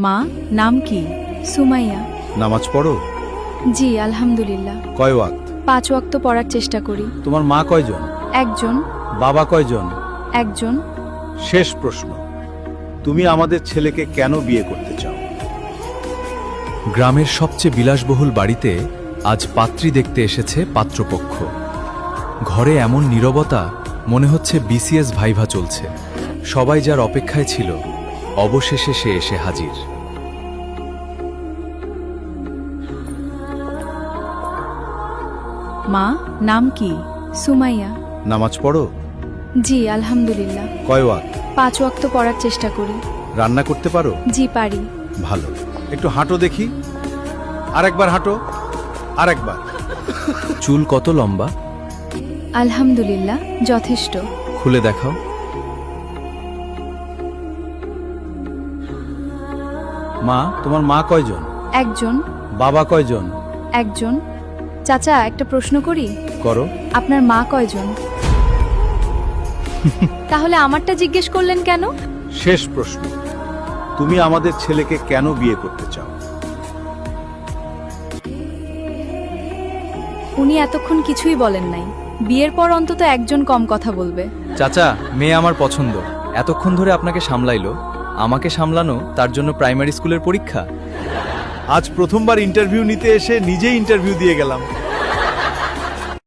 মা, নাম কি? সুমাইয়া। নামাজ পড়ো? জি আলহামদুলিল্লাহ। কয় ওয়াক্ত? 5 ওয়াক্ত পড়ার চেষ্টা করি। তোমার মা কয়জন? একজন। বাবা কয়জন? একজন। শেষ প্রশ্ন, তুমি আমাদের ছেলেকে কেন বিয়ে করতে চাও? গ্রামের সবচেয়ে বিলাসবহুল বাড়িতে আজ পাত্রী দেখতে এসেছে পাত্রপক্ষ। ঘরে এমন নীরবতা, মনে হচ্ছে বিসিএস ভাইভা চলছে। সবাই যার অপেক্ষায় ছিল, অবশেষে সে এসে হাজির। মা, নাম কি? সুমাইয়া। নামাজ পড়ো? জি আলহামদুলিল্লাহ। কয় ওয়াক্ত? 5 ওয়াক্ত পড়ার চেষ্টা করি। রান্না করতে পারো? জি পারি। ভালো, একটু হাঁটো দেখি। আরেকবার হাঁটো, আরেকবার। চুল কত লম্বা? আলহামদুলিল্লাহ যথেষ্ট। খুলে দেখাও। মা, তোমার মা কয়জন? একজন। বাবা কয়জন? একজন। চাচা, একটা প্রশ্ন করি? করো। আপনার মা কয়জন? তাহলে আমারটা জিজ্ঞেস করলেন কেন? শেষ প্রশ্ন, তুমি আমাদের ছেলেকে কেন বিয়ে করতে চাও? উনি এতক্ষণ কিছুই বলেন নাই। বিয়ের পর অন্তত একজন কম কথা বলবে। চাচা, মেয়ে আমার পছন্দ। এতক্ষণ ধরে আপনাকে সামলাইলো, আমাকে সামলানো তার জন্য প্রাইমারি স্কুলের পরীক্ষা। আজ প্রথমবার ইন্টারভিউ নিতে এসে নিজেই ইন্টারভিউ দিয়ে গেলাম।